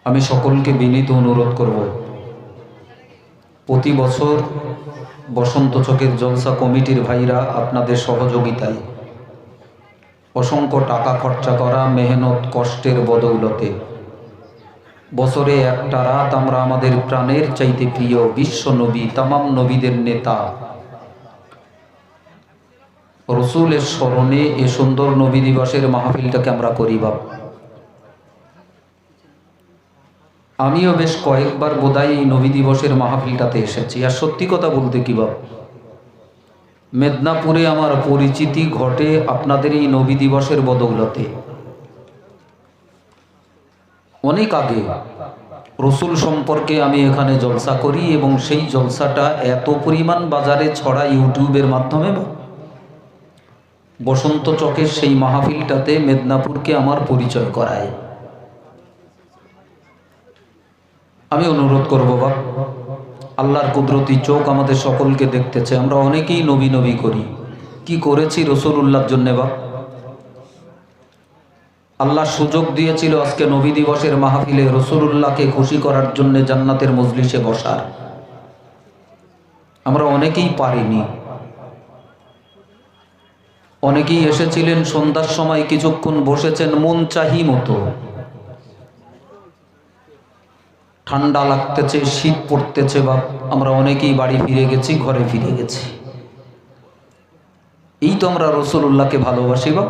আমি সকলকে বিনীত অনুরোধ করব, প্রতি বছর বসন্ত চকের জলসা কমিটির ভাইরা আপনাদের সহযোগিতায় অসংখ্য টাকা খরচা করা মেহনত কষ্টের বদৌলতে বছরে একটা রাত আমরা আমাদের প্রাণের চাইতে প্রিয় বিশ্ব নবী, তামাম নবীদের নেতা রসুলের স্মরণে এ সুন্দর নবী দিবসের মাহফিলটাকে আমরা করি। বাবা, আমিও বেশ কয়েকবার বোধহয় এই নবী দিবসের মাহফিলটাতে এসেছি। আর সত্যি কথা বলতে কি বাবা, মেদিনীপুরে আমার পরিচিতি ঘটে আপনাদের এই নবী দিবসের বদৌলতে। অনেক আগে রসুল সম্পর্কে আমি এখানে জলসা করি এবং সেই জলসাটা এত পরিমাণ বাজারে ছড়া ইউটিউবের মাধ্যমে। বসন্ত চকের সেই মাহফিলটাতে মেদিনীপুরকে আমার পরিচয় করায়। আমি অনুরোধ করব বাপ, আল্লাহর কুদরতি চোখ আমাদের সকলকে দেখতেছে। আমরা অনেকেই নবী নবী করি, কি করেছি রসুলুল্লাহর জন্যে বাপ? আল্লাহ সুযোগ দিয়েছিল আজকে নবী দিবসের মাহফিলে রসুলুল্লাহকে খুশি করার জন্য জান্নাতের মজলিসে বসার। আমরা অনেকেই পারিনি। অনেকেই এসেছিলেন সন্ধ্যার সময়, কিছুক্ষণ বসেছেন মন চাহি মতো, ঠান্ডা লাগতেছে, শীত পড়তেছে বাপ, আমরা অনেকেই বাড়ি ফিরে গেছি, ঘরে ফিরে গেছি। এই তো আমরা রসুলুল্লাহকে ভালোবাসি বাপ,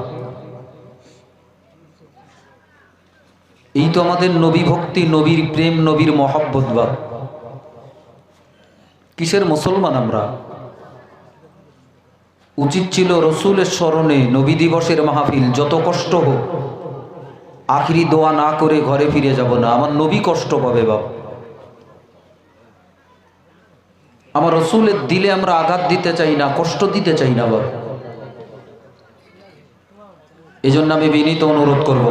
এই তো আমাদের নবী ভক্তি, নবীর প্রেম, নবীর মহব্বত বাপ। কিসের মুসলমান আমরা? উচিত ছিল রসুলের স্মরণে নবী দিবসের মাহফিল, যত কষ্ট হোক আখিরি দোয়া না করে ঘরে ফিরে যাব না। আমার নবী কষ্ট পাবে বাপ। আমার রসুলের দিলে আমরা আঘাত দিতে চাই না, কষ্ট দিতে চাই না বাপ। এই জন্য আমি বিনীত অনুরোধ করব,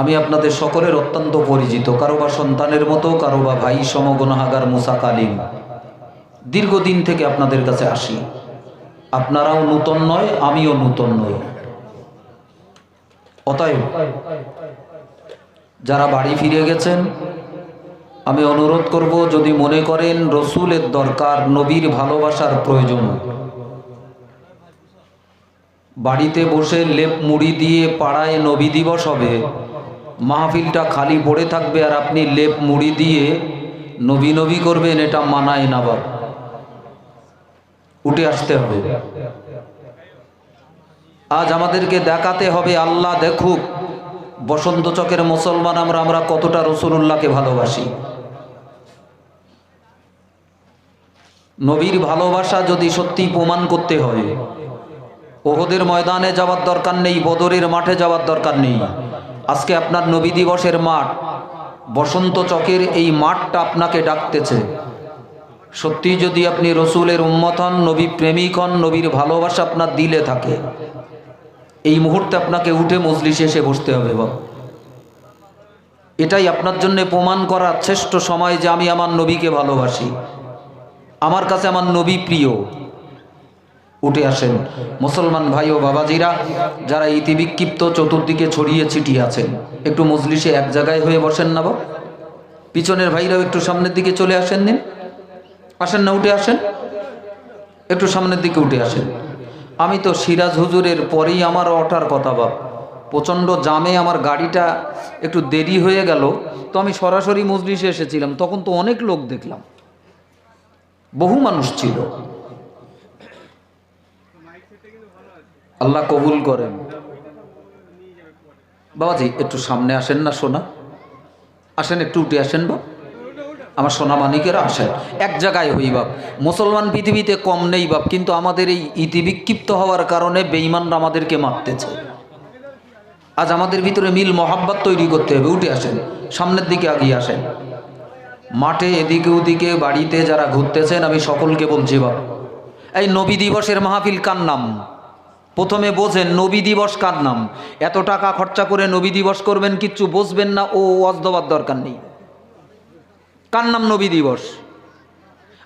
আমি আপনাদের সকলের অত্যন্ত পরিচিত, কারো বা সন্তানের মতো, কারো বা ভাই সমগুনাহাগার মুসা কালিম। দীর্ঘদিন থেকে আপনাদের কাছে আসি, আপনারাও নূতন নয়, আমিও নূতন নই। অতএব যারা বাড়ি ফিরে গেছেন, আমি অনুরোধ করব, যদি মনে করেন রসুলের দরকার, নবীর ভালোবাসার প্রয়োজন, বাড়িতে বসে লেপ মুড়ি দিয়ে পাড়ায় নবী দিবস হবে, মাহফিলটা খালি পড়ে থাকবে আর আপনি লেপ মুড়ি দিয়ে নবী নবী করবেন, এটা মানায় না বাবা। উঠে আসতে হবে। আজ আমাদেরকে দেখাতে হবে, আল্লাহ দেখুক বসন্ত চকের মুসলমান আমরা কতটা রসুলুল্লাহকে ভালোবাসি। নবীর ভালোবাসা যদি সত্যি প্রমাণ করতে হয়, ওহদের ময়দানে যাওয়ার দরকার নেই, বদরের মাঠে যাওয়ার দরকার নেই। আজকে আপনার নবী দিবসের মাঠ, বসন্ত চকের এই মাঠটা আপনাকে ডাকতেছে। সত্যি যদি আপনি রসুলের উম্মত হন, নবী প্রেমিক হন, নবীর ভালোবাসা আপনার দিলে থাকে, এই মুহূর্তে আপনাকে উঠে মজলিসে এসে বসতে হবে বাবা। এটাই আপনার জন্য প্রমাণ করার শ্রেষ্ঠ সময় যে আমি আমার নবীকে ভালোবাসি, আমার কাছে আমার নবী প্রিয়। উঠে আসেন মুসলমান ভাই ও বাবাজিরা, যারা ইতিবিক্ষিপ্ত চতুর্দিকে ছড়িয়ে ছিটিয়ে আছেন, একটু মজলিসে এক জায়গায় হয়ে বসেন না বাবা। পিছনের ভাইরাও একটু সামনের দিকে চলে আসেন, নিন আসেন না, উঠে আসেন, একটু সামনের দিকে উঠে আসেন। আমি তো সিরাজ হুজুরের পরেই আমার ওঠার কথা বাপ, প্রচণ্ড জামে আমার গাড়িটা একটু দেরি হয়ে গেল, তো আমি সরাসরি মজলিসে এসেছিলাম। তখন তো অনেক লোক দেখলাম, বহু মানুষ ছিল। আল্লাহ কবুল করেন। বাবাজি একটু সামনে আসেন না সোনা, আসেন একটু উঠে আসেন বাপ, আমার সোনা মানিকেরা আসেন, এক জায়গায় হই বাপ। মুসলমান পৃথিবীতে কম নেই বাপ, কিন্তু আমাদের এই ইতিবিক্ষিপ্ত হওয়ার কারণে বেঈমানরা আমাদেরকে মারতেছে। আজ আমাদের ভিতরে মিল মহাব্বত তৈরি করতে হবে। উঠে আসেন, সামনের দিকে এগিয়ে আসেন। মাঠে এদিকে ওদিকে বাড়িতে যারা ঘুরতেছেন, আমি সকলকে বলছি বাপ, এই নবী দিবসের মাহফিল কার নাম? প্রথমে বোঝেন নবী দিবস কার নাম। এত টাকা খরচা করে নবী দিবস করবেন, কিচ্ছু বুঝবেন না, ও ওয়াজ দেওয়ার দরকার নেই। কার নাম নবী দিবস?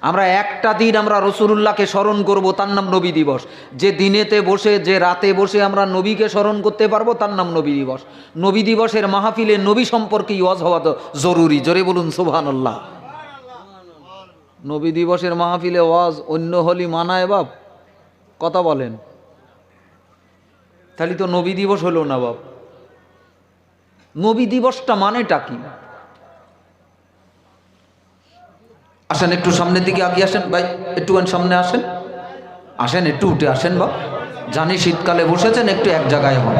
আমরা একটা দিন আমরা রসুলুল্লাহকে স্মরণ করব, তার নাম নবী দিবস। যে দিনেতে বসে, যে রাতে বসে আমরা নবীকে স্মরণ করতে পারবো, তার নাম নবী দিবস। নবী দিবসের মাহফিলে নবী সম্পর্কে ওয়াজ হওয়া তো জরুরি। জোরে বলুন সুবহানাল্লাহ। নবী দিবসের মাহফিলে ওয়াজ অন্য হলি মানায় বাপ? কথা বলেন। তাহলে তো নবী দিবস হলো না বাপ। নবী দিবসটা মানেটা কি? আসেন একটু সামনের দিকে আগিয়ে আসেন ভাই, একটুখানি সামনে আসেন, আসেন একটু উঠে আসেন বাপ। জানি শীতকালে বসেছেন, একটু এক জায়গায় হন।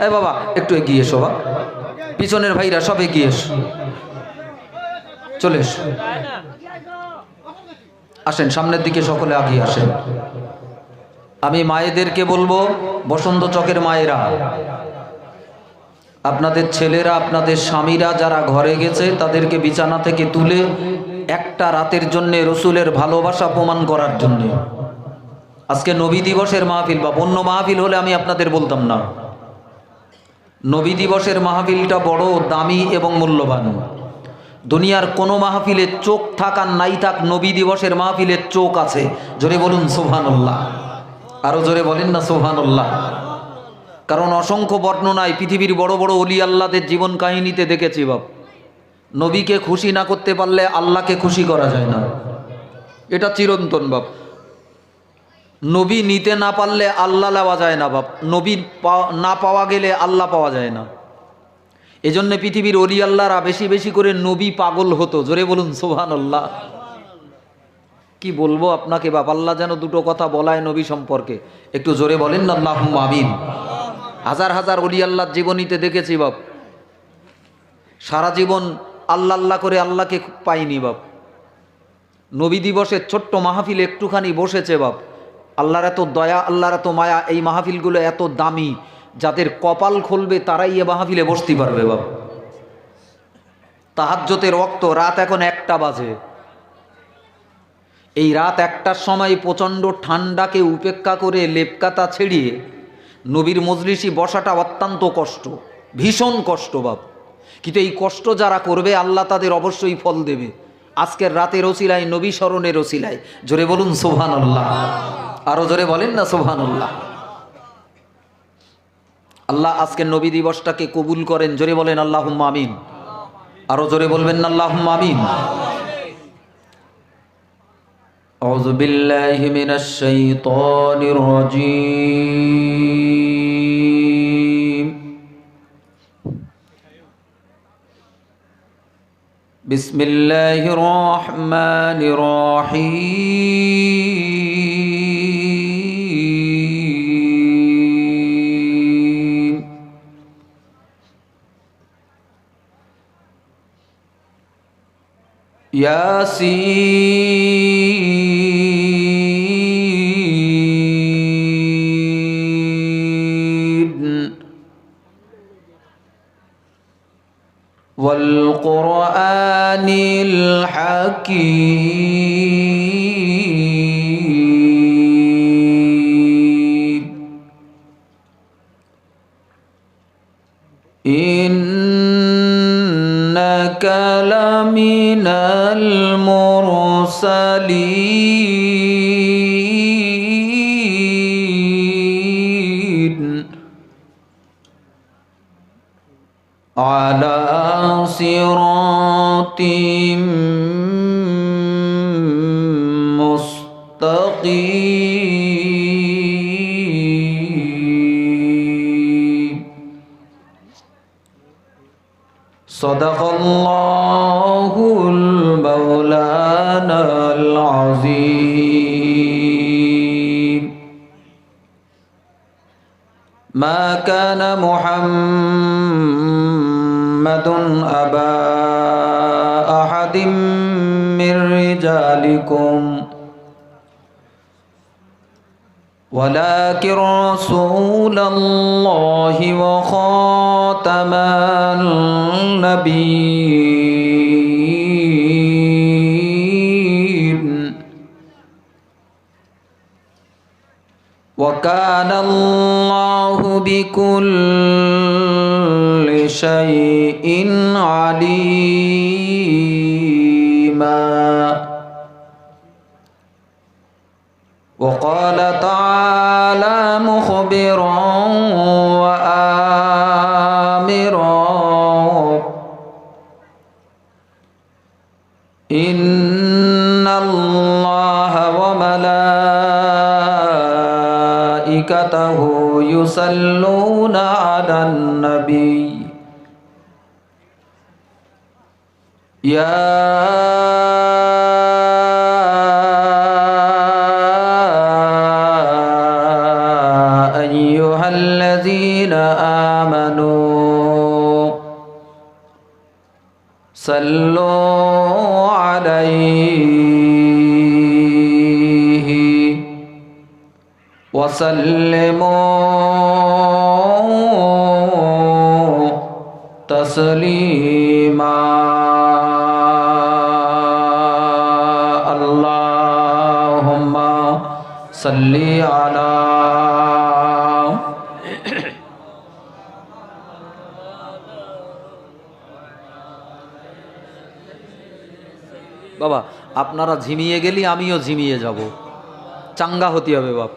এ বাবা একটু এগিয়ে এসো বা, পিছনের ভাইরা সব এগিয়ে এসো, চলে এসো, আসেন সামনের দিকে সকলে আগিয়ে আসেন। আমি মায়েদেরকে বলবো, বসন্ত চকের মায়েরা, আপনাদের ছেলেরা, আপনাদের স্বামীরা যারা ঘরে গেছে তাদেরকে বিছানা থেকে তুলে একটা রাতের জন্যে রসুলের ভালোবাসা প্রমাণ করার জন্যে, আজকে নবী দিবসের মাহফিল বা অন্য মাহফিল হলে আমি আপনাদের বলতাম না। নবী দিবসের মাহফিলটা বড় দামি এবং মূল্যবান। দুনিয়ার কোনো মাহফিলে চোখ থাক আর নাই থাক, নবী দিবসের মাহফিলে চোখ আছে। জোরে বলুন সুবহানাল্লাহ, আরো জোরে বলেন না সুবহানাল্লাহ। কারণ অসংখ্য বর্ণনায় পৃথিবীর বড় বড় ওলি আল্লাহদের জীবন কাহিনীতে দেখেছি বাপ, নবীকে খুশি না করতে পারলে আল্লাহকে খুশি করা যায় না। এটা চিরন্তন বাপ। নবী নিতে না পারলে আল্লাহ নেওয়া যায় না বাপ। নবী না পাওয়া গেলে আল্লাহ পাওয়া যায় না। এজন্য পৃথিবীর ওলি আল্লাহরা বেশি বেশি করে নবী পাগল হতো। জোরে বলুন সুবহানাল্লাহ। কি বলবো আপনাকে বাপ, আল্লাহ যেন দুটো কথা বলায় নবী সম্পর্কে, একটু জোরে বলেন না আল্লাহুম্মা আমিন। হাজার হাজার ওলি আল্লাহর জীবনীতে দেখেছি বাপ, সারা জীবন আল্লাহ আল্লাহ করে আল্লাহকে পাইনি বাপ। নবী দিবসের ছোট্ট মাহফিল একটুখানি বসেছে বাপ, আল্লাহর এত দয়া, আল্লাহর এত মায়া। এই মাহফিলগুলো এত দামি, যাদের কপাল খুলবে তারাই এ মাহফিলে বসতে পারবে বাপ। তাহাজ্জুদের ওয়াক্ত, রাত এখন 1টা বাজে। এই রাত 1টার সময় প্রচণ্ড ঠান্ডাকে উপেক্ষা করে লেপকাতা ছেড়িয়ে নবীর মজলিসে বসাটা অত্যন্ত কষ্ট, ভীষণ কষ্ট বাপ। কিন্তু এই কষ্ট যারা করবে আল্লাহ তাদের অবশ্যই ফল দেবে। আজকের রাতের ওসিলায়, নবী স্মরণের ওসিলায়, জোরে বলুন সুবহানাল্লাহ, আরো জোরে বলেন না সুবহানাল্লাহ। আল্লাহ আজকের নবী দিবসটাকে কবুল করেন। জোরে বলেন আল্লাহুম্মা আমিন, আরো জোরে বলবেন না আল্লাহুম্মা আমিন। আউযু বিল্লাহি মিনাশ শাইতানির রাজীম। বিসমিল্লাহির রহমানির রহিম। ইয়াসিন ওয়াল কুরআনিল হাকীম। ইন্নাকা লামিনাল মুরসালিন আলা সিরাতিম মুস্তাকিম। সাদাকাল্লাহুল মাওলানাল আযীম। মা কানা মুহাম্মাদুন আবা আহাদিম মির রিজালিকুম ولكن رسول الله وخاتم النبيين وكان الله بكل شيء عليما. وقال تعالى مخبرا وآمرا إن الله وملائكته يصلون على النبي يا أيها الذين آمنوا صلوا عليه وسلموا تسليما اللهم صل على বাবা আপনারা ঝিমিয়ে গেলি আমিও ঝিমিয়ে যাব চাঙ্গা হতে হবে বাপ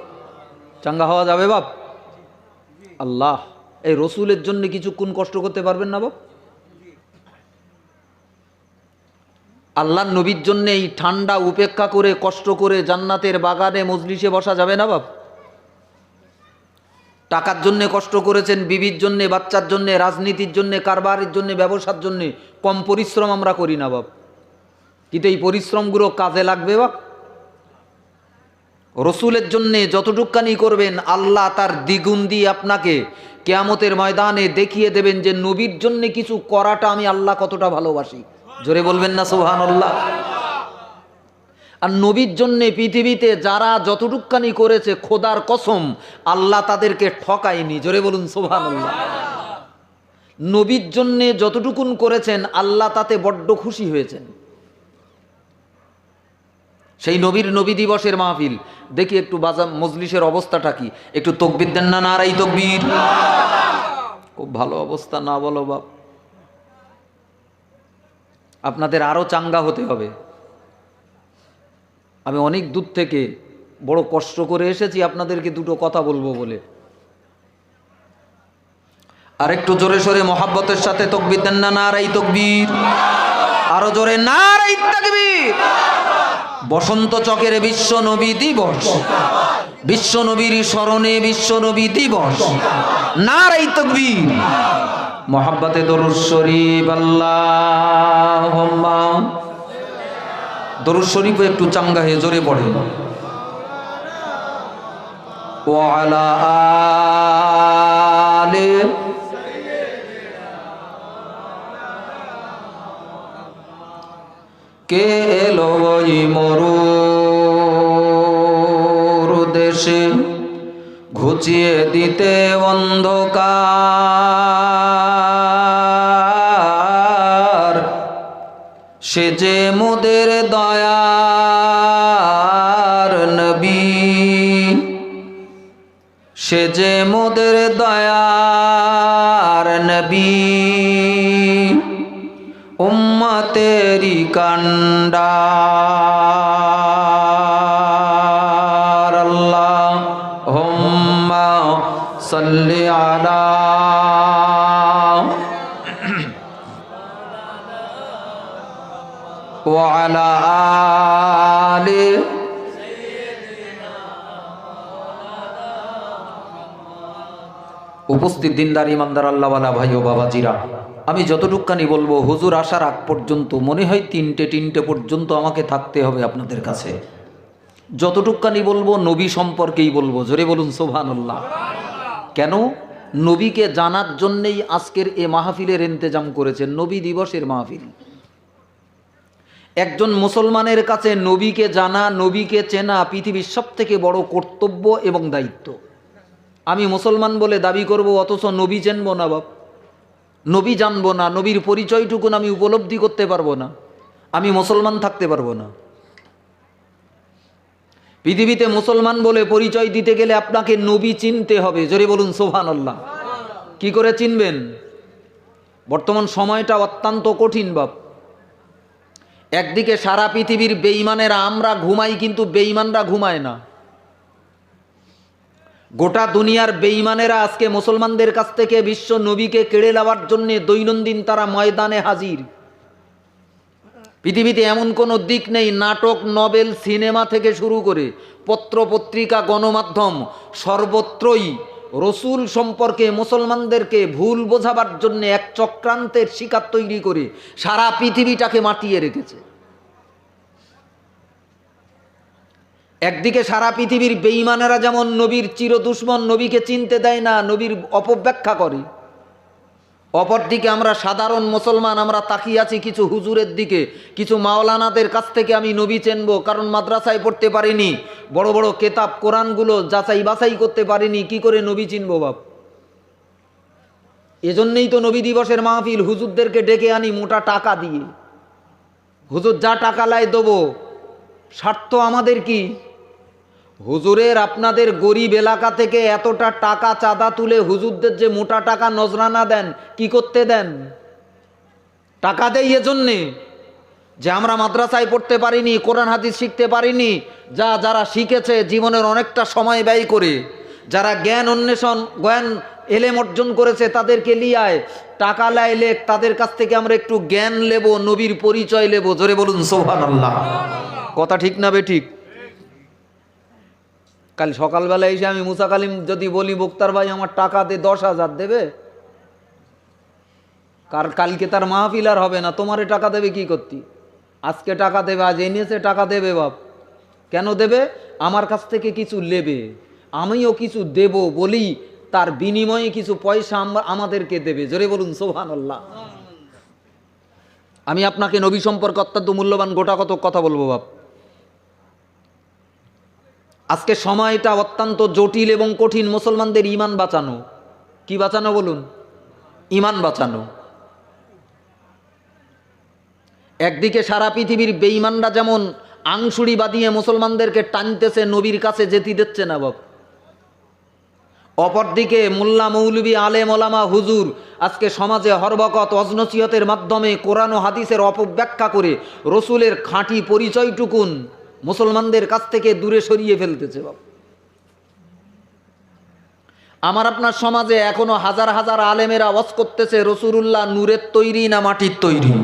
চাঙ্গা হওয়া যাবে বাপ আল্লাহ এই রসুলের জন্য কিছুক্ষণ কষ্ট করতে পারবেন না বাপ আল্লাহর নবীর জন্য এই ঠান্ডা উপেক্ষা করে কষ্ট করে জান্নাতের বাগানে মজলিসে বসা যাবে না বাপ টাকার জন্য কষ্ট করেছেন বিবির জন্য বাচ্চার জন্য রাজনীতির জন্য কারবারের জন্য ব্যবসার জন্য কম পরিশ্রম আমরা করি না বাপ কিন্তু এই পরিশ্রমগুলো কাজে লাগবে বাপ রসুলের জন্য যতটুকখানি করবেন আল্লাহ তার দ্বিগুণ দিয়ে আপনাকে কিয়ামতের ময়দানে দেখিয়ে দেবেন যে নবীর জন্য কিছু করাটা আমি আল্লাহ কতটা ভালোবাসি জোরে বলবেন না সুবহানাল্লাহ আর নবীর জন্য পৃথিবীতে যারা যতটুকখানি করেছে খোদার কসম আল্লাহ তাদেরকে ঠকায়নি জোরে বলুন সুবহানাল্লাহ নবীর জন্য যতটুকুন করেছেন আল্লাহ তাতে বড্ড খুশি হয়েছেন সেই নবীর নবী দিবসের মাহফিল দেখি একটু বাজার মজলিসের অবস্থাটা কি একটু তাকবীর দেন না নারাই তাকবীর খুব ভালো অবস্থা না বলো বাপ আপনাদের আরো চাঙ্গা হতে হবে আমি অনেক দূর থেকে বড় কষ্ট করে এসেছি আপনাদেরকে দুটো কথা বলবো বলে আর একটু জোরে সোরে মহাব্বতের সাথে তাকবীর দেন না নারাই তাকবীর আরো জোরে নারাই তাকবীর বসন্ত চকের বিশ্ব নবী দিবস বিশ্ব নবীর স্মরণে বিশ্ব নবী দিবস নারাই তাকবীর মহাব্বতে দরুদ শরীফ আল্লাহুম্মা দরুদ শরীফ একটু চাঙ্গা হয়ে জোরে পড়ে ওয়া আলা আলি কে এলো ওই মরুর দেশে ঘুচিয়ে দিতে অন্ধকার সে যে মোদের দয়ার নবী সে যে মোদের দয়ার নবী উম্মতেরি কান্ডার আল্লাহুম্মা সাল্লি আলা ওয়া আলা আলি উপস্থিত দিনদার ইমানদার আল্লাহওয়ালা ভাই ও বাবাজিরা আমি যতটুকখানি বলবো হুজুর আসার আগ পর্যন্ত মনে হয় তিনটে পর্যন্ত আমাকে থাকতে হবে আপনাদের কাছে যতটুকখানি বলবো নবী সম্পর্কেই বলবো জোরে বলুন সুবহানাল্লাহ কেন নবীকে জানার জন্যেই আজকের এ মাহফিলের ইন্তেজাম করেছেন নবী দিবসের মাহফিল একজন মুসলমানের কাছে নবীকে জানা নবীকে চেনা পৃথিবীর সবথেকে বড় কর্তব্য এবং দায়িত্ব আমি মুসলমান বলে দাবি করব অথচ নবী চিনব না বাপ নবী জানবো না নবীর পরিচয়টুকুন আমি উপলব্ধি করতে পারবো না আমি মুসলমান থাকতে পারবো না পৃথিবীতে মুসলমান বলে পরিচয় দিতে গেলে আপনাকে নবী চিনতে হবে জোরে বলুন সুবহানাল্লাহ কি করে চিনবেন বর্তমান সময়টা অত্যন্ত কঠিন বাপ একদিকে সারা পৃথিবীর বেঈমানেরা আমরা ঘুমাই কিন্তু বেঈমানরা ঘুমায় না গোটা দুনিয়ার বেঈমানেরা আজকে মুসলমানদের কাছ থেকে বিশ্ব নবীকে কেড়ে নেওয়ার জন্য দৈনন্দিন তারা ময়দানে হাজির। পৃথিবীতে এমন কোনো দিক নেই, নাটক, নভেল, সিনেমা থেকে শুরু করে পত্র পত্রিকা, গণমাধ্যম, সর্বত্রই রসুল সম্পর্কে মুসলমানদেরকে ভুল বোঝাবার জন্য এক চক্রান্তের শিকার তৈরি করে সারা পৃথিবীটাকে মাতিয়ে রেখেছে। একদিকে সারা পৃথিবীর বেঈমানেরা যেমন নবীর চিরদুশ্মন, নবীকে চিনতে দেয় না, নবীর অপব্যাখ্যা করে, অপরদিকে আমরা সাধারণ মুসলমান আমরা তাকিয়ে আছি কিছু হুজুরের দিকে, কিছু মাওলানাদের কাছ থেকে আমি নবী চিনবো, কারণ মাদ্রাসায় পড়তে পারিনি, বড় বড় কেতাব কোরআনগুলো যাচাই বাছাই করতে পারিনি, কি করে নবী চিনবো বাপ? এজন্যই তো নবী দিবসের মাহফিল, হুজুরদেরকে ডেকে আনি মোটা টাকা দিয়ে। হুজুর যা টাকা লাই দেবো, স্বার্থ আমাদের কি? হুজুরের আপনাদের গরিব এলাকা থেকে এতটা টাকা চাঁদা তুলে হুজুরদের যে মোটা টাকা নজরানা দেন, কি করতে দেন? টাকা দেই এজন্যে যে আমরা মাদ্রাসায় পড়তে পারিনি, কোরআন হাদিস শিখতে পারিনি, যারা শিখেছে জীবনের অনেকটা সময় ব্যয় করে, যারা জ্ঞান অন্বেষণ জ্ঞান এলেম অর্জন করেছে তাদেরকে লিয়ায় টাকা লাইলে তাদের কাছ থেকে আমরা একটু জ্ঞান নেব, নবীর পরিচয় নেব। জোরে বলুন সুবহানাল্লাহ। কথা ঠিক না বে ঠিক? কাল সকালবেলা এসে আমি মুসা কালিম যদি বলি বক্তার ভাই আমার টাকা দে 10,000 দেবে, কালকে তার মাহফিল আর হবে না, তোমারে টাকা দেবে কি করতি? আজকে টাকা দেবে, আজ এনেছে টাকা দেবে বাপ। কেন দেবে? আমার কাছ থেকে কিছু নেবে, আমিও কিছু দেব বলি তার বিনিময়ে কিছু পয়সা আমাদেরকে দেবে। জোরে বলুন সুবহানাল্লাহ। আমি আপনাকে নবী সম্পর্কে অত্যন্ত মূল্যবান গোটা কত কথা বলবো বাপ। আজকে সময়টা অত্যন্ত জটিল এবং কঠিন। মুসলমানদের ইমান বাঁচানো, কি বাঁচানো বলুন? ইমান বাঁচানো। একদিকে সারা পৃথিবীর বেঈমানরা যেমন আংসুড়ি বাঁধিয়ে মুসলমানদেরকে টানতেছে, নবীর কাছে যেতে দিচ্ছে না বাপ। অপরদিকে মোল্লা মৌলবী আলেম ওলামা হুজুর আজকে সমাজে হরবকত অজনসিহতের মাধ্যমে কোরআন ও হাদিসের অপব্যাখ্যা করে রসুলের খাঁটি পরিচয়টুকুন মুসলমানদের কাছ থেকে দূরে সরিয়ে ফেলতেছে বাপ। আমার আপনার সমাজে এখনো হাজার হাজার আলেমেরা ওয়াজ করতেছে রসুলুল্লাহ নূরের তৈরি না মাটির তৈরি।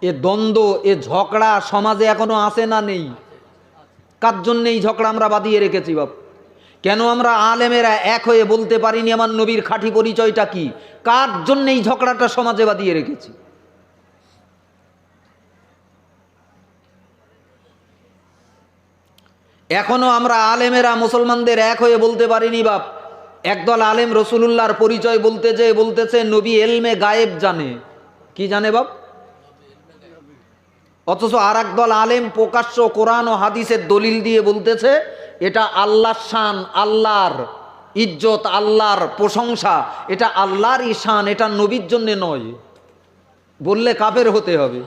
এ দ্বন্দ্ব, এ ঝগড়া সমাজে এখনো আছে না নেই? কার জন্য এই ঝগড়া আমরা বাঁধিয়ে রেখেছি বাপ? কেন আমরা আলেমেরা এক হয়ে বলতে পারিনি আমার নবীর খাঁটি পরিচয়টা কি? কার জন্য এই ঝগড়াটা সমাজে বাঁধিয়ে রেখেছি? এখনো আমরা আলেমেরা মুসলমানদের এক হয়ে বলতে পারিনি বাপ। একদল আলেম রসুলুল্লাহর পরিচয় বলতে যে বলতেছে নবী এলমে গায়েব জানে। কি জানে বাপ? অথচ আর একদল আলেম প্রকাশ্য কোরআন ও হাদিসের দলিল দিয়ে বলতেছে এটা আল্লাহর শান, আল্লাহর ইজ্জত, আল্লাহর প্রশংসা, এটা আল্লাহর শান, এটা নবীর জন্য নয়। বললে কাফের হতে হবে।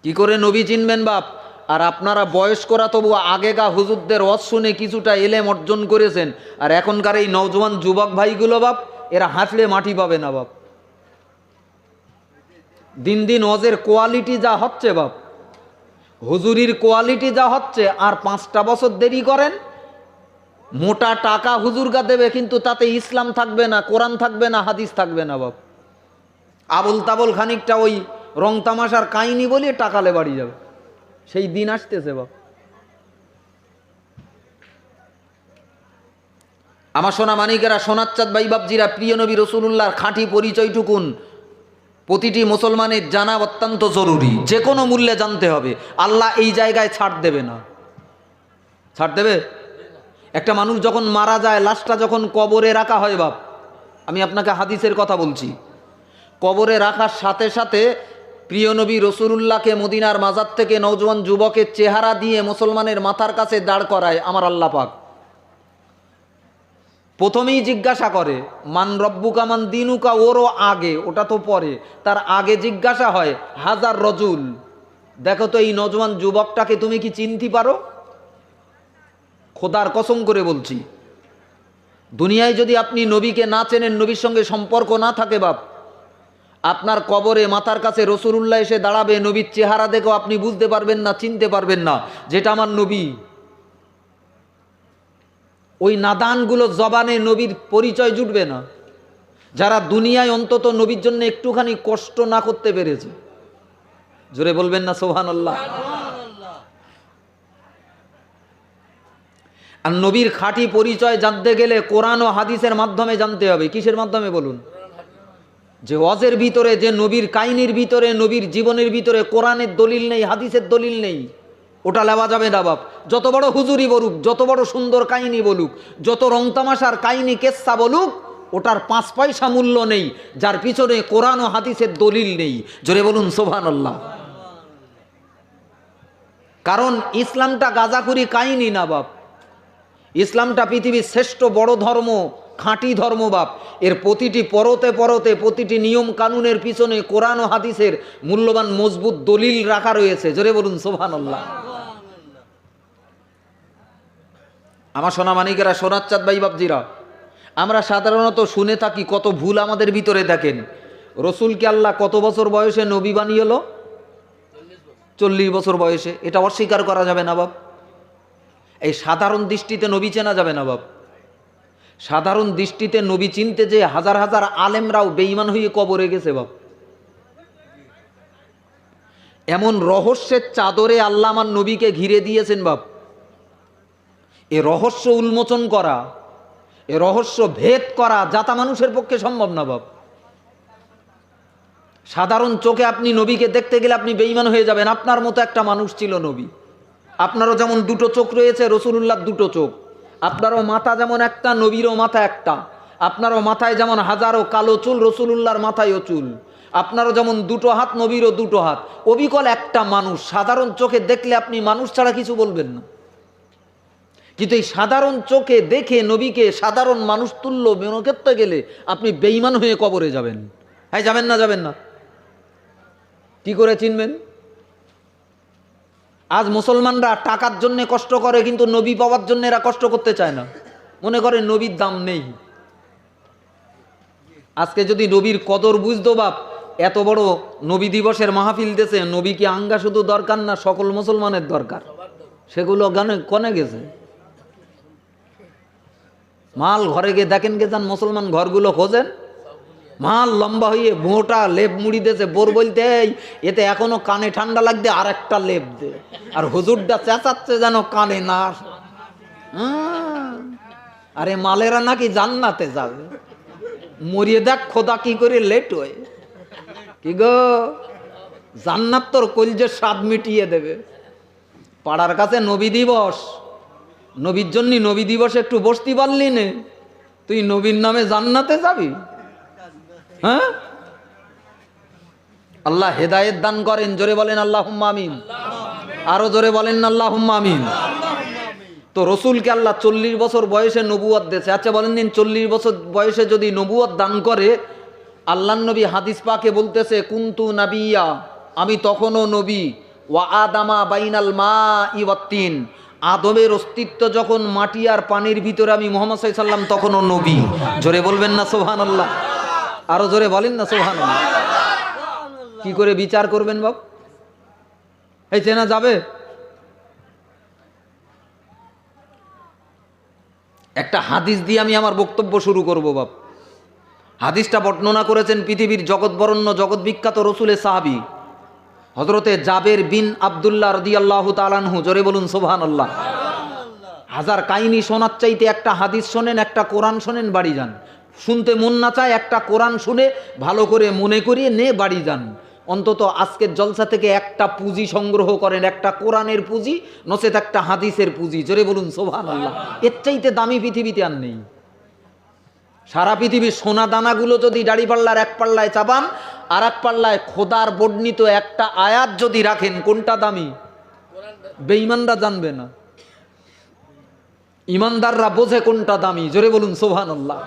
কি করে নবী চিনবেন বাপ? আর আপনারা বয়স্করা তবু আগেকা হুজুরদের ওয়াজ শুনে কিছুটা এলেম অর্জন করেছেন, আর এখনকার এই নওজোয়ান যুবক ভাইগুলো বাপ এরা হাঁটলে মাটি পাবে না বাপ। দিন দিন ওয়াজের কোয়ালিটি যা হচ্ছে বাপ, হুজুরির কোয়ালিটি যা হচ্ছে, আর 5টা বছর দেরি করেন মোটা টাকা হুজুরগা দেবে, কিন্তু তাতে ইসলাম থাকবে না, কোরআন থাকবে না, হাদিস থাকবে না বাপ। আবল তাবল খানিকটা ওই রং তামাশার কাহিনী বলিয়ে টাকালে বাড়ি যাবে। সেই দিন আসতেছে বাপ। আমার সোনা মানিকেরা, সোনার চাঁদ ভাই বাপজিরা, প্রিয় নবী রসুলুল্লাহর খাঁটি পরিচয়টুকুন প্রতিটি মুসলমানের জানা অত্যন্ত জরুরি, যে কোনো মূল্যে জানতে হবে। আল্লাহ এই জায়গায় ছাড় দেবে না। ছাড় দেবে? একটা মানুষ যখন মারা যায়, লাশটা যখন কবরে রাখা হয় বাপ, আমি আপনাকে হাদিসের কথা বলছি, কবরে রাখার সাথে সাথে প্রিয় নবী রসুলুল্লাহকে মদিনার মাজার থেকে নওজোয়ান যুবকের চেহারা দিয়ে মুসলমানের মাথার কাছে দাঁড় করায় আমার আল্লাহ পাক। প্রথমেই জিজ্ঞাসা করে মান রব্বুকা মান দিনুকা, ওরও আগে, ওটা তো পরে, তার আগে জিজ্ঞাসা হয় হাজার রজুল, দেখো তো এই নওজোয়ান যুবকটাকে তুমি কি চিনতে পারো? খোদার কসম করে বলছি, দুনিয়ায় যদি আপনি নবীকে না চেনেন, নবীর সঙ্গে সম্পর্ক না থাকে বাপ, আপনার কবরে মাথার কাছে রসুলুল্লাহ এসে দাঁড়াবে, নবীর চেহারা দেখেও আপনি বুঝতে পারবেন না, চিনতে পারবেন না যেটা আমার নবী। ওই নাদানগুলো জবানে নবীর পরিচয় জুটবে না, যারা দুনিয়ায় অন্তত নবীর জন্য একটুখানি কষ্ট না করতে পেরেছে। জোরে বলবেন না সুবহানাল্লাহ। আর নবীর খাঁটি পরিচয় জানতে গেলে কোরআন ও হাদিসের মাধ্যমে জানতে হবে। কিসের মাধ্যমে বলুন? যে ওয়াজের ভিতরে, যে নবীর কাহিনীর ভিতরে, নবীর জীবনের ভিতরে কোরআনের দলিল নেই, হাদিসের দলিল নেই, ওটা লেওয়া যাবে না বাপ। যত বড় হুজুরি বলুক, যত বড় সুন্দর কাহিনী বলুক, যত রং তামাশার কাহিনী কেচ্ছা বলুক, ওটার 5 পয়সা মূল্য নেই যার পিছনে কোরআন ও হাদিসের দলিল নেই। জোরে বলুন সুবহানাল্লাহ। কারণ ইসলামটা গাঁজাখুরি কাহিনী না বাপ। ইসলামটা পৃথিবীর শ্রেষ্ঠ বড় ধর্ম, খাঁটি ধর্ম বাপ। এর প্রতিটি পরতে পরতে, প্রতিটি নিয়ম কানুনের পিছনে কোরআন ও হাদিসের মূল্যবান মজবুত দলিল রাখা রয়েছে। জোরে বলুন সুবহানাল্লাহ। আমার সোনা মানিকেরা, সোনার চাঁদ ভাই বাপজিরা, আমরা সাধারণত শুনে থাকি কত ভুল আমাদের ভিতরে। দেখেন, রসুলকে আল্লাহ কত বছর বয়সে নবী বানিয়েলো? 40 বছর বয়সে। এটা অস্বীকার করা যাবে না বাপ। এই সাধারণ দৃষ্টিতে নবী চেনা যাবে না বাপ। সাধারণ দৃষ্টিতে নবী চিনতে যে হাজার হাজার আলেমরাও বেঈমান হয়ে কবরে গেছে বাপ। এমন রহস্যের চাদরে আল্লাহ আমার নবীকে ঘিরে দিয়েছেন বাপ। এ রহস্য উন্মোচন করা, এ রহস্য ভেদ করা জাতা মানুষের পক্ষে সম্ভব না বাপ। সাধারণ চোখে আপনি নবীকে দেখতে গেলে আপনি বেঈমান হয়ে যাবেন। আপনার মতো একটা মানুষ ছিল নবী। আপনারও যেমন 2টো চোখ রয়েছে, রসুলুল্লাহর 2টো চোখ। আপনারও মাথা যেমন একটা, নবীরও মাথা একটা। আপনারও মাথায় যেমন হাজারো কালো চুল, রসুলুল্লাহর মাথায়ও চুল। আপনারও যেমন 2টো হাত, নবীরও 2টো হাত। অবিকল একটা মানুষ। সাধারণ চোখে দেখলে আপনি মানুষ ছাড়া কিছু বলবেন না। কিন্তু এই সাধারণ চোখে দেখে নবীকে সাধারণ মানুষ তুল্য মনে করতে গেলে আপনি বেঈমান হয়ে কবরে যাবেন। হ্যাঁ, যাবেন না? যাবেন না? কি করে চিনবেন? আজ মুসলমানরা টাকার জন্য কষ্ট করে, কিন্তু নবী পাওয়ার জন্য এরা কষ্ট করতে চায় না। মনে করে নবীর দাম নেই। আজকে যদি নবীর কদর বুঝতো বাপ, এত বড় নবী দিবসের মাহফিল দেশে নবী কি আঙ্গা শুধু দরকার না, সকল মুসলমানের দরকার। সেগুলো কনে গেছে? মাল ঘরে গিয়ে দেখেন, গে যান মুসলমান ঘরগুলো খোঁজেন, মাল লম্বা হয়ে মোটা লেপ মুড়ি দিয়েছে। বোর বলতে এতে এখনো কানে ঠান্ডা লাগবে, আর একটা লেপ দে। আর হুজুরটা চেঁচাচ্ছে যেন কানে না। আরে মালেরা নাকি জান্নাতে যাবে। মরিয়ে দেখ খোদা কি করে লেট হয়। কি গো, জান্নাত তোর কলজের স্বাদ মিটিয়ে দেবে। পাড়ার কাছে নবী দিবস, নবীর জন্য নবী দিবসে একটু বসতে পারলি নে, তুই নবীর নামে জান্নাতে যাবি? হ্যাঁ, আল্লাহ হেদায়েত দান করেন। জোরে বলেন আল্লাহুম্মা আমিন। আরো জোরে বলেন আল্লাহুম্মা আমিন। তো রসুলকে আল্লাহ 40 বছর বয়সে নবুয়ত দিয়েছে। আচ্ছা বলেন দিন, 40 বছর বয়সে যদি নবুয়ত দান করে, আল্লাহর নবী হাদিস পাকে বলতেছে কুনতু নাবিয়্যা, আমি তখনও নবী। ওয়া আদামা বাইনাল মাই ওয়াত তিন, আদমের অস্তিত্ব যখন মাটি আর পানির ভিতরে, আমি মুহাম্মদ সাল্লাল্লাহু আলাইহি সাল্লাম তখনও নবী। জোরে বলবেন না সুবহানাল্লাহ। আরো জোরে বলেন না সুবহানাল্লাহ। কি করে বিচার করবেন বাপ? এই চেনা যাবে? একটা হাদিস দিয়ে আমি আমার বক্তব্য শুরু করব বাপ। হাদিসটা বর্ণনা করেছেন পৃথিবীর জগৎবরণ্য, জগৎ বিখ্যাত রসুলের সাহাবী হযরতে জাবের বিন আব্দুল্লাহ রাদিয়াল্লাহু তাআলা আনহু। জোরে বলুন সুবহানাল্লাহ। হাজার কাহিনী শোনার চাইতে একটা হাদিস শোনেন, একটা কোরআন শোনেন, বাড়ি যান। শুনতে মন না চায়, একটা কোরআন শুনে ভালো করে মনে করিয়ে নে বাড়ি যান। অন্তত আজকের জলসা থেকে একটা পুঁজি সংগ্রহ করেন, একটা কোরআনের পুঁজি, নচেত একটা হাদিসের পুঁজি। জোরে বলুন সুবহানাল্লাহ। এর চাইতে দামি পৃথিবীতে আর নেই। সারা পৃথিবীর সোনা দানাগুলো যদি দাড়ি পাল্লার এক পাল্লায় চাবান, আর এক পাল্লায় খোদার বর্ণিত একটা আয়াত যদি রাখেন, কোনটা দামি? বেঈমানরা জানবে না, ইমানদাররা বোঝে কোনটা দামি। জোরে বলুন সুবহানাল্লাহ।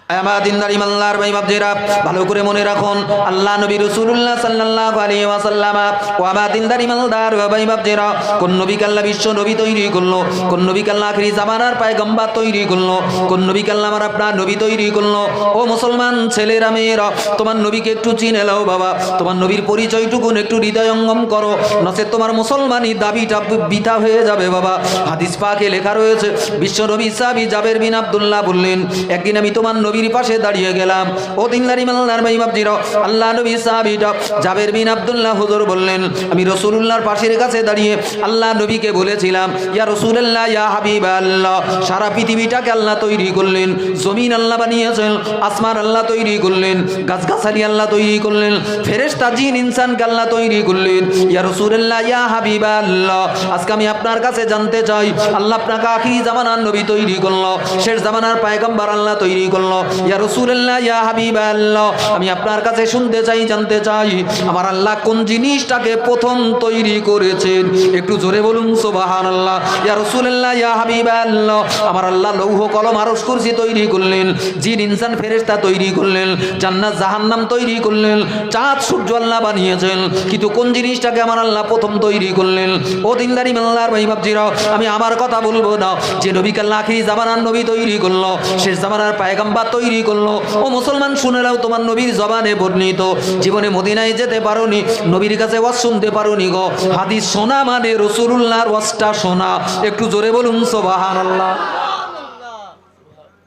আমার দিনদার ইমানদার ভাই বাপজিরা, ভালো করে মনে রাখুন, আল্লাহ নবী রাসূলুল্লাহ সাল্লাল্লাহু আলাইহি ওয়াসাল্লাম ও আমার দিনদার ইমানদার ভাই বাপজিরা, কোন নবীকে আল্লাহ বিশ্ব নবী তৈরি করলো, কোন নবীকে আল্লাহ আখিরি জামানার পয়গম্বর তৈরি করলো, কোন নবীকে আল্লাহ আমার আপনার নবী তৈরি করলো। ও মুসলমান ছেলেরা মেয়েরা, তোমার নবীকে একটু চিনে নাও বাবা, তোমার নবীর পরিচয়টুকু একটু হৃদয়ঙ্গম করো, নচেত তোমার মুসলমানি দাবিটা বৃথা হয়ে যাবে বাবা। হাদিস পাকে লেখা রয়েছে, বিশ্ব নবী সাহাবী জাবের বিন আব্দুল্লাহ বললেন, একদিন আমি তোমার নবীর পাশে দাঁড়িয়ে গেলাম। ও দিনদার ইমানদার ভাই বাপজিরা, আল্লাহ নবী সাহাবীটা জাবের বিন আব্দুল্লাহ হুজুর বললেন, আমি রাসূলুল্লাহর পাশের কাছে দাঁড়িয়ে আল্লাহ নবীকে বলেছিলাম, ইয়া রাসূলুল্লাহ, ইয়া হাবিবাল্লাহ, সারা পৃথিবীটাকে আল্লাহ তৈরি করলেন, জমিন আল্লাহ বানিয়েছেন, আসমান আল্লাহ তৈরি করলেন, গাছগাছালি আল্লাহ তৈরি করলেন, ফেরেশতা জিন ইনসানকে আল্লাহ তৈরি করলেন। ইয়া রাসূলুল্লাহ, ইয়া হাবিবাল্লাহ, আজকে আমি আপনার কাছে জানতে চাই, আল্লাহ আপনাকে আখিরি জামানার নবী তৈরি করলো, শেষ জামানার পয়গম্বর আল্লাহ তৈরি করলো। ইয়া রাসূলুল্লাহ, ইয়া হাবিবাল্লাহ, আমি আপনার কাছে শুনতে চাই, জানতে চাই, আমার আল্লাহ কোন জিনিসটাকে প্রথম তৈরি করেছেন? একটু জোরে বলুন সুবহানাল্লাহ। ইয়া রাসূলুল্লাহ, ইয়া হাবিবাল্লাহ, আমার আল্লাহ লৌহ কলম আরশ কুরসি তৈরি করলেন, জিন ইনসান ফেরেশতা তৈরি করলেন, জান্নাত জাহান্নাম তৈরি করলেন, চাঁদ সূর্য আল্লাহ বানিয়েছেন, কিন্তু কোন জিনিসটাকে আমার আল্লাহ প্রথম তৈরি করলেন? ও দিনদারি মাল্লার ভাই বাপজিরা, আমি আমার কথা বলবো না, যে নবীকে আল্লাহ আখিরি জামানার নবী তৈরি করলো, শেষ জামানার পয়গম্বর তৈরি করলো। ও মুসলমান শুনে নাও, তোমার নবীর জবানে বর্ণিত, জীবনে মদিনায় যেতে পারোনি, নবীর কাছে ওয়াজ শুনতে পারোনি গো, হাদিস শোনা মানে রাসূলুল্লাহর ওয়াজটা শোনা। একটু জোরে বলুন সুবহানাল্লাহ।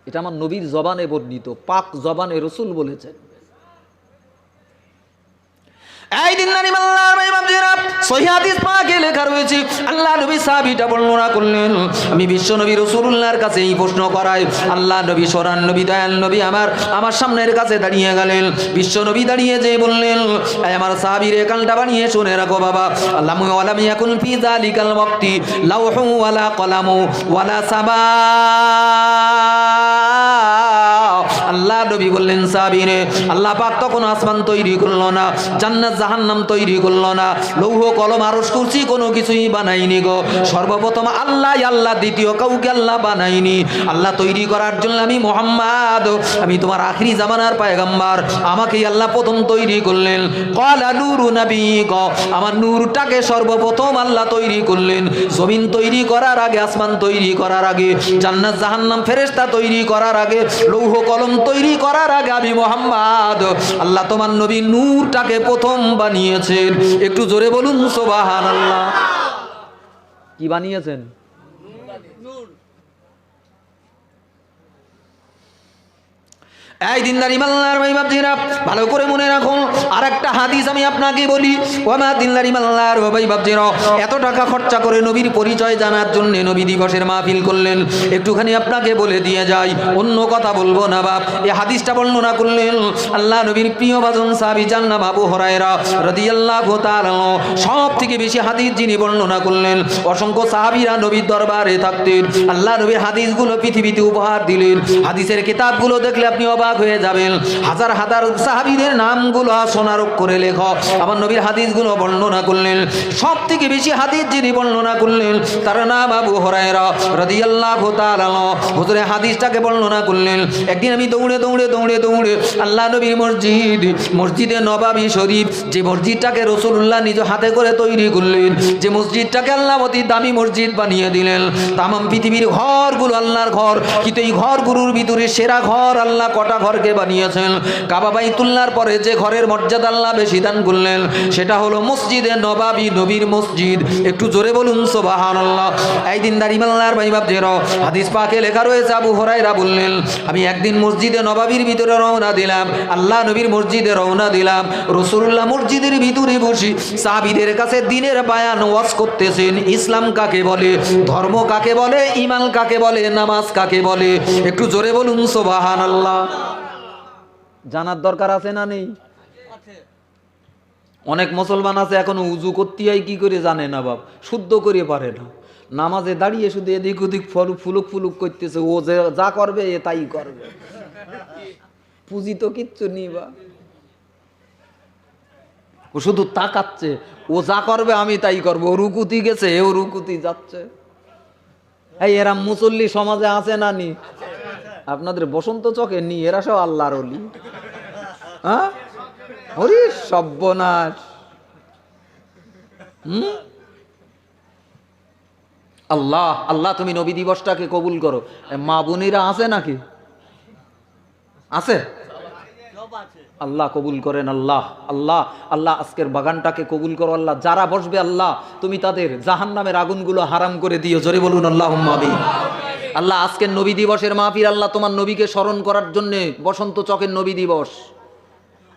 এটা আমার নবীর জবানে বর্ণিত, পাক জবানে রাসূল বলেছেন। এই দিনদারি মাল্লার ভাই বাপজিরা, সহিহ হাদিস পাকে লেখা রয়েছে, আল্লাহ নবী সাহাবীটা বর্ণনা করলেন, আমি বিশ্ব নবী রাসূলুল্লাহর কাছে এই প্রশ্ন করাই, আল্লাহ নবী সোনার নবী দয়াল নবী আমার সামনের কাছে দাঁড়িয়ে গেলেন। বিশ্ব নবী দাঁড়িয়ে যে বললেন, এই আমার সাহাবীর কানটা বানিয়ে শুনে রাখো বাবা, আল্লাহু ওয়ালাম ইয়াকুন ফি যালিকাল ওয়াক্তি লাউহু ওয়ালা কলামু ওয়ালা সাবা। আল্লাহ নবী বললেন, সাহাবীরে, আল্লাহ পাক তখন আসমান তৈরি করলো না, জান্নাত জাহান্নাম তৈরি করলো না, লৌহ কলম আরশ কুরসি কোনো কিছুই বানাইনি গো। সর্বপ্রথম আল্লাহ, আল্লাহ দ্বিতীয় কাউকে আল্লাহ বানাইনি। আল্লাহ তৈরি করার জন্য আমি মুহাম্মদ, আমি তোমার আখিরি জামানার পয়গম্বর, আমাকেই আল্লাহ প্রথম তৈরি করলেন। ক্বালা নূরু নবীক, আমার নূরটাকে সর্বপ্রথম আল্লাহ তৈরি করলেন। জমিন তৈরি করার আগে, আসমান তৈরি করার আগে, জান্নাত জাহান্নাম ফেরেশতা তৈরি করার আগে, লৌহ কলম তৈরি করার আগে আমি মুহাম্মদ, আল্লাহ তোমার নবী নূরটাকে প্রথম বানিয়েছেন। একটু জোরে বলুন সুবহানাল্লাহ। কি বানিয়েছেন? এই দিনদারি মাল্লার ভাই বাপজিরা, ভালো করে মনে রাখুন, আর একটা হাদিস আমি আপনাকে বলি। ওমা দিনদারি মাল্লার ভাই বাপজিরা, এত টাকা খরচা করে নবীর পরিচয় জানার জন্য নবী দিবসের মাহফিল করলেন, একটুখানি আপনাকে বলে দিয়ে যাই, অন্য কথা বলবো না বাপ। এই হাদিসটা বর্ণনা করলেন আল্লাহ নবীর প্রিয় ভাজন সাহাবী, যার নাম আবু হুরায়রা রাদিয়াল্লাহু তাআলা। সব থেকে বেশি হাদিস যিনি বর্ণনা করলেন, অসংখ্য সাহাবীরা নবীর দরবারে থাকতেন, আল্লাহ নবীর হাদিসগুলো পৃথিবীতে উপহার দিলেন। হাদিসের কিতাবগুলো দেখলে আপনি অবাক হয়ে যাবেন, হাজার হাজার সাহাবীদের নামগুলো সোনার অক্ষরে লেখা, আমার নবীর হাদিসগুলো বর্ণনা করলেন। সব থেকে বেশি হাদিস যিনি বর্ণনা করলেন, তার নাম আবু হুরায়রা রাদিয়াল্লাহু তাআলা। হুজুরে হাদিসটাকে বর্ণনা করলেন, একদিন আমি দৌড়ে দৌড়ে দৌড়ে দৌড়ে আল্লাহ নবীর মসজিদে নবাবী শরীফ, যে মসজিদটাকে রাসূলুল্লাহ নিজ হাতে করে তৈরি করলেন, যে মসজিদটাকে আল্লাহ অতি দামি মসজিদ বানিয়ে দিলেন। তাম পৃথিবীর ঘরগুলো আল্লাহর ঘর, কিন্তু এই ঘরগুলোর ভিতরে সেরা ঘর আল্লাহ কটা ঘরকে বানিয়েছেন? কাবা বাইতুল্লাহর পরে যে ঘরের মর্যাদা আল্লাহ বেশি দান করলেন, সেটা হলো মসজিদে নবাবী, নবীর মসজিদ। একটু জোরে বলুন সুবহানাল্লাহ। এই দিনদারি মাল্লার ভাই বাপজিরা, হাদিস পাকে লেখা রয়েছে, আবু হুরায়রা বললেন, আমি একদিন মসজিদে নবাবীর ভিতরে রওনা দিলাম, আল্লাহ নবীর মসজিদে রওনা দিলাম। রাসূলুল্লাহ মসজিদের ভিতরে বসে সাহাবীদের কাছে দ্বীনের বায়ান ওয়াজ করতেছেন। ইসলাম কাকে বলে, ধর্ম কাকে বলে, ঈমান কাকে বলে, নামাজ কাকে বলে? একটু জোরে বলুন সুবহানাল্লাহ। জানার দরকার আছে না নেই? অনেক মুসলমান আছে এখনো উজু করতে হয় কি করে জানে না বাপ, শুদ্ধ করে পারে না। নামাজে দাঁড়িয়ে শুধু এদিক ওদিক ফুলুক ফুলুক করতেছে, ও যা করবে এ তাই করবে, পুঁজি তো কিচ্ছু নেই বা, ও শুধু তাকাচ্ছে, ও যা করবে আমি তাই করবো। ও রুকুতি গেছে, ও রুকুতি যাচ্ছে। এই এরা মুসল্লি সমাজে আছে না নি? আপনাদের বসন্ত চকে নি এরা সব আল্লাহর ওলি। হ্যাঁ, ওরে সর্বনাশ। আল্লাহ আল্লাহ তুমি নবী দিবসটাকে কবুল করো। মা বোনেরা আছে নাকি? আছে? আল্লাহ কবুল করেন। আল্লাহ আল্লাহ আল্লাহ আজকের বাগানটাকে কবুল করো। আল্লাহ যারা বসবে আল্লাহ তুমি তাদের জাহান্নামের আগুনগুলো হারাম করে দিও। জোরে বলুন আল্লাহুম্মা আমিন। আল্লাহ আজকের নবী দিবসের মাহফিল আল্লাহ তোমার নবীকে স্মরণ করার জন্য, বসন্ত চকের নবী দিবস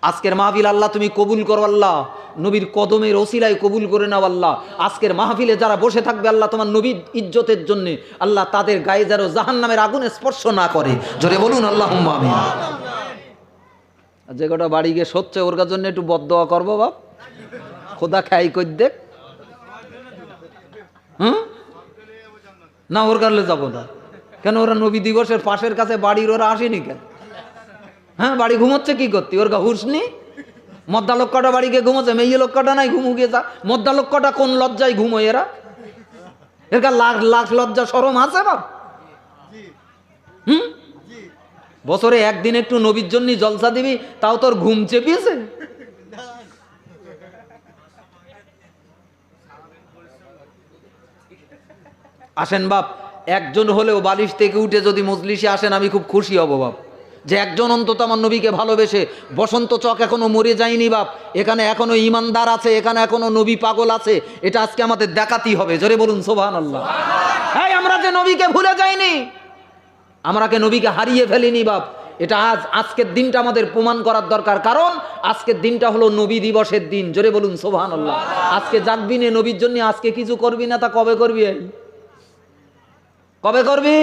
আজকের মাহফিল আল্লাহ তুমি কবুল করো। আল্লাহ নবীর কদমের ওসিলায় কবুল করে নাও। আল্লাহ আজকের মাহফিলে যারা বসে থাকবে আল্লাহ তোমার নবীর ইজ্জতের জন্য আল্লাহ তাদের গায়ে যেন জাহান্নামের আগুনে স্পর্শ না করে। জোরে বলুন আল্লাহুম্মা আমিন। যে কটা বাড়ি গিয়ে সচ্ছে ওর জন্য একটু বদদোয়া করবো বাপ, খোদা খাই কই দেখ। না ওর কারলে যাবো না কেন? ওরা নবী দিবসের পাশের কাছে বাড়ির ওরা আসেনি কেন? হ্যাঁ, বাড়ি ঘুমোচ্ছে কি করতে? ওর গা হুশ নি? মদ্দা লোকটা বাড়িকে ঘুমোচ্ছে, মেয়ে লোকটা নাই ঘুমু গিয়ে যা। মদ্দা লোকটা কোন লজ্জায় ঘুমোয় এরা? এর গা লাখ লাখ লজ্জা শরম আছে বাপ? বছরে একদিন একটু নবীর জন্য জলসা দিবি, তাও তোর ঘুম চেপিয়েছে। আসেন বাপ, একজন হলেও বালিশ থেকে উঠে যদি মজলিসে আসেন আমি খুব খুশি হব বাপ, যে একজন অন্তত আমার নবীকে ভালোবেসে। বসন্ত চক এখনো মরে যায়নি বাপ, এখানে এখনো ইমানদার আছে, এখানে এখনো নবী পাগল আছে। এটা আজকে আমাদের দেখাতেই হবে। জোরে বলুন সুবহানাল্লাহ। হ্যাঁ, আমরা যে নবীকে ভুলে যাইনি, আমরাকে নবীকে হারিয়ে ফেলিনি বাপ। এটা আজকের দিনটা আমাদের প্রমাণ করার দরকার, কারণ আজকের দিনটা হলো নবী দিবসের দিন। জোরে বলুন সুবহানাল্লাহ। আজকে জাগবি না নবীর জন্য, আজকে কিছু করবি না, তা কবে করবি? কবে করবি?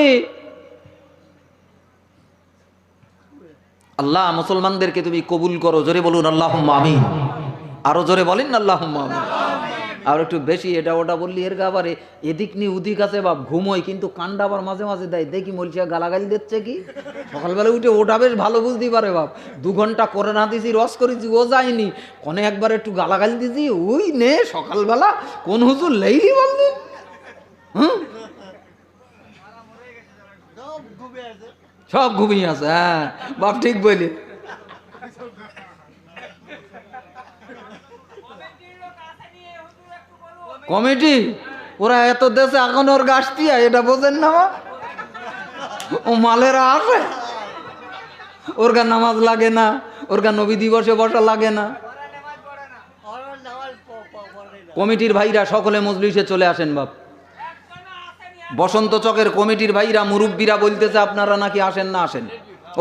আল্লাহ মুসলমানদেরকে তুমি কবুল করো। জোরে বলুন আল্লাহুম্মা আমিন। আরো জোরে বলেন আল্লাহুম্মা আমিন। আর একটু বেশি এটা ওটা বললি এর গাবারে এদিক নি উদিক আছে বাপ, ঘুমোই কিন্তু কান্ডা আবার মাঝে মাঝে দেয়। দেখি মলছিয়া গালাগালি দিচ্ছে কি? সকালবেলা উঠে ওটা বেশ ভালো বুঝতেই পারে বাপ। 2 ঘন্টা করে না দিছি, রস করেছি, ও যায়নি, কনে একবার একটু গালাগালি দিছি, ওই নে সকালবেলা কোন হুজুর লেইলি বললেন। সব ঘুমিয়ে আছে। হ্যাঁ বাপ ঠিক বলি। কমিটি ওরা এত দেশে এখন ওর গাছ দিয়া, এটা বোঝেন না? ও মালেরা আসে, ওর গা নামাজ লাগে না, ওর গা নবী দিবসে বসা লাগে না। কমিটির ভাইরা সকলে মজলিসে চলে আসেন বাপ। বসন্ত চকের কমিটির ভাইরা মুরব্বীরা বলতেছে আপনারা নাকি আসেন না। আসেন,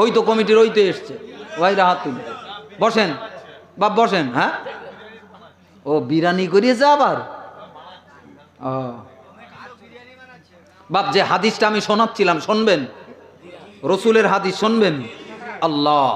ওই তো কমিটির ওই তো এসছে ভাইরা, হাত তুলে বসেন বাপ, বসেন। হ্যাঁ, ও বিরিয়ানি করিয়েছে আবার। বাপ যে হাদিসটা আমি শোনাচ্ছিলাম শুনবেন, রসুলের হাদিস শুনবেন। আল্লাহ